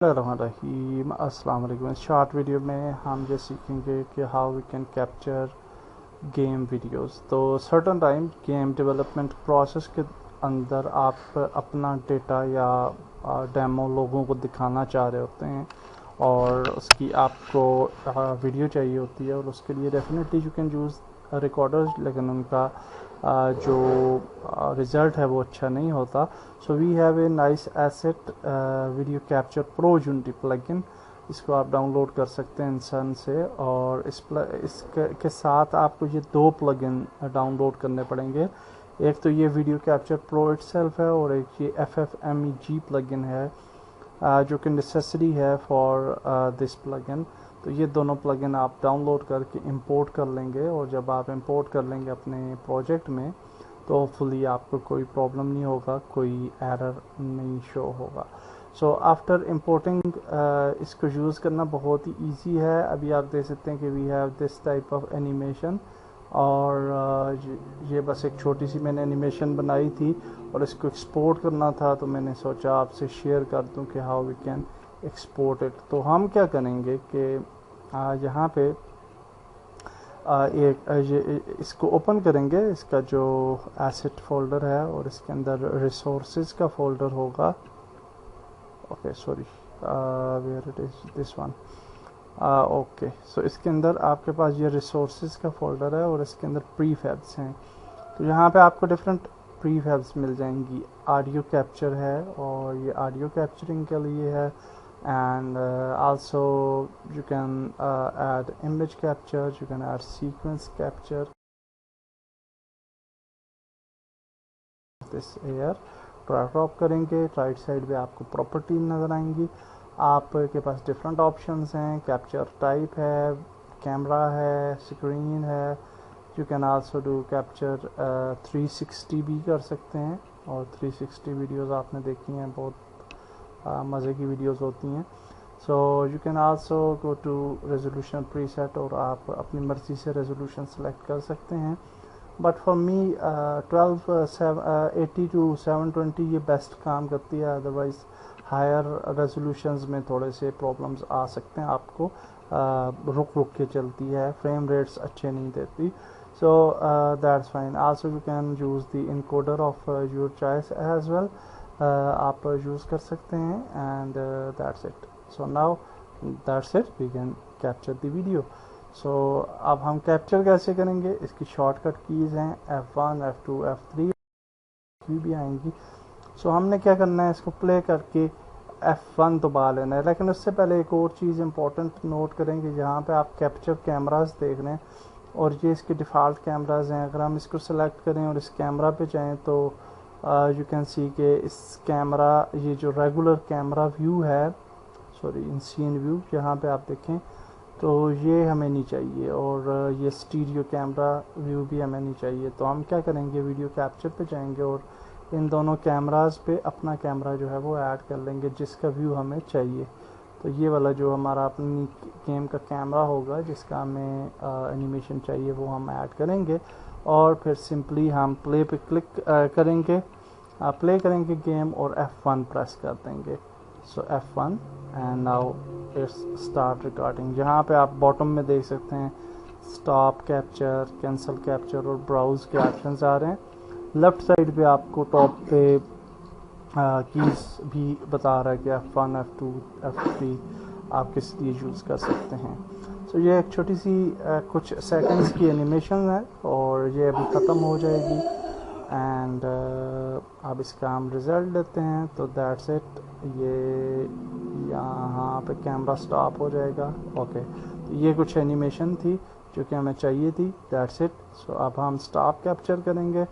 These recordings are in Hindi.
रहीम अस्सलाम वालेकुम। इस शॉर्ट वीडियो में हम ये सीखेंगे कि how we can capture game videos. तो certain time game development process के अंदर आप अपना डेटा या डेमो लोगों को दिखाना चाह रहे होते हैं और उसकी आपको वीडियो चाहिए होती है, और उसके लिए definitely you can use recorders, लेकिन उनका जो रिज़ल्ट है वो अच्छा नहीं होता। So we have a nice asset video capture pro Unity plugin. इसको आप डाउनलोड कर सकते हैं इंसान से, और इसके साथ आपको ये दो प्लगइन डाउनलोड करने पड़ेंगे। एक तो ये वीडियो कैप्चर प्रो इटसेल्फ है, और एक ये FFmpeg प्लगइन है जो कि नेसेसरी है फॉर दिस प्लगइन। तो ये दोनों प्लगइन आप डाउनलोड करके इंपोर्ट कर लेंगे, और जब आप इंपोर्ट कर लेंगे अपने प्रोजेक्ट में तो होपफुली आपको कोई प्रॉब्लम नहीं होगा, कोई एरर नहीं शो होगा। सो आफ्टर इंपोर्टिंग इसको यूज़ करना बहुत ही ईजी है। अभी आप देख सकते हैं कि we have this type of animation, और ये बस एक छोटी सी मैंने एनिमेशन बनाई थी और इसको एक्सपोर्ट करना था, तो मैंने सोचा आपसे शेयर कर दूं कि how we can export it. तो हम क्या करेंगे कि यहाँ पे इसको ओपन करेंगे, इसका जो एसेट फोल्डर है, और इसके अंदर रिसोर्सेज का फोल्डर होगा। Okay sorry, where it is this one. Okay, so इसके अंदर आपके पास ये रिसोर्सेज का फोल्डर है और इसके अंदर प्रीफैब्स हैं। तो यहाँ पे आपको डिफरेंट प्रीफैब्स मिल जाएंगी। ऑडियो कैप्चर है, और ये ऑडियो कैप्चरिंग के लिए है, and also you can add image capture, you can add sequence capture this air. Drop करेंगे, राइट साइड पे आपको प्रॉपर्टी नज़र आएंगी। आपके पास डिफरेंट ऑप्शंस हैं, कैप्चर टाइप है, कैमरा है, स्क्रीन है। You can also do capture 360 भी कर सकते हैं, और 360 वीडियोस आपने देखी हैं, बहुत मज़े की वीडियोस होती हैं। So you can also go to resolution preset, और आप अपनी मर्ज़ी से रेजोल्यूशन सेलेक्ट कर सकते हैं। बट फॉर मी 80 टू 720 ये बेस्ट काम करती है। अदरवाइज़ हायर रेजोल्यूशंस में थोड़े से प्रॉब्लम्स आ सकते हैं आपको, रुक रुक के चलती है, फ्रेम रेट्स अच्छे नहीं देती। So that's fine. Also you can use the encoder of your choice as well, आप यूज़ कर सकते हैं, and that's it. So now that's it, we can capture the video. So अब हम कैप्चर कैसे करेंगे, इसकी शॉर्टकट कीज़ हैं F1, F2, F3 भी आएंगी। सो हमने क्या करना है, इसको प्ले करके F1 दबा लेना है। लेकिन उससे पहले एक और चीज़ इंपॉर्टेंट नोट करेंगे, जहाँ पे आप कैप्चर कैमरास देख रहे हैं, और ये इसके डिफ़ॉल्ट कैमरास हैं। अगर हम इसको सेलेक्ट करें और इस कैमरा पे जाएँ तो यू कैन सी कि इस कैमरा, ये जो रेगुलर कैमरा व्यू है, सॉरी इन सीन व्यू, यहाँ पे आप देखें तो ये हमें नहीं चाहिए, और ये स्टीरियो कैमरा व्यू भी हमें नहीं चाहिए। तो हम क्या करेंगे, वीडियो कैप्चर पे जाएंगे और इन दोनों कैमरास पे अपना कैमरा जो है वो ऐड कर लेंगे जिसका व्यू हमें चाहिए। तो ये वाला जो हमारा अपनी गेम का कैमरा होगा जिसका हमें एनिमेशन चाहिए वो हम ऐड करेंगे, और फिर सिंपली हम प्ले पे क्लिक करेंगे, प्ले करेंगे गेम, और F1 प्रेस कर देंगे। सो F1 and now it's start recording. यहाँ पे आप बॉटम में देख सकते हैं स्टॉप कैप्चर, कैंसिल कैप्चर और ब्राउज के ऑप्शंस आ रहे हैं। लेफ्ट साइड पे आपको टॉप पे कीज़ भी बता रहा है कि F1, F2, F3 आप किस लिए यूज़ कर सकते हैं। सो ये एक छोटी सी कुछ सेकंड्स की एनिमेशन है, और ये अभी ख़त्म हो जाएगी, एंड अब इसका हम रिज़ल्ट लेते हैं। तो दैट्स इट, ये यहाँ पे कैमरा स्टॉप हो जाएगा। ओके, तो ये कुछ एनिमेशन थी जो कि हमें चाहिए थी, दैट्स इट। सो अब हम स्टॉप कैप्चर करेंगे,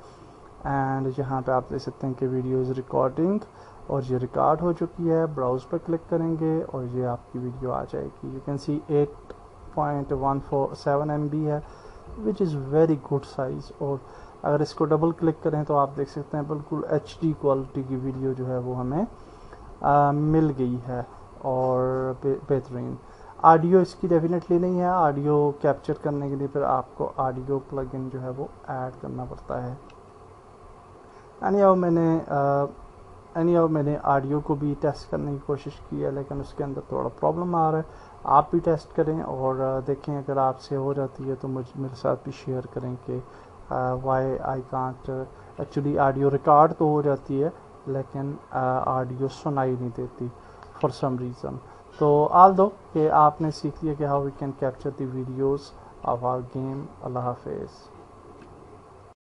एंड यहाँ पे आप देख सकते हैं कि वीडियो इज़ रिकॉर्डिंग, और ये रिकॉर्ड हो चुकी है। ब्राउज पर क्लिक करेंगे और ये आपकी वीडियो आ जाएगी। यू कैन सी 8.147 MB है, which is very good size. और अगर इसको डबल क्लिक करें तो आप देख सकते हैं बिल्कुल HD क्वालिटी की वीडियो जो है वो हमें मिल गई है, और बेहतरीन। ऑडियो इसकी डेफिनेटली नहीं है। ऑडियो कैप्चर करने के लिए फिर आपको ऑडियो प्लगइन जो है वो ऐड करना पड़ता है। यानी अब मैंने एनी हाउ मैंने ऑडियो को भी टेस्ट करने की कोशिश की है, लेकिन उसके अंदर थोड़ा प्रॉब्लम आ रहा है। आप भी टेस्ट करें और देखें अगर आपसे हो जाती है तो मेरे साथ भी शेयर करें कि why I can't actually audio record तो हो जाती है लेकिन ऑडियो सुनाई नहीं देती फॉर सम रीज़न। तो आल दो कि आपने सीख लिया कि how we can capture the videos of our game. अल्लाह हाफिज़।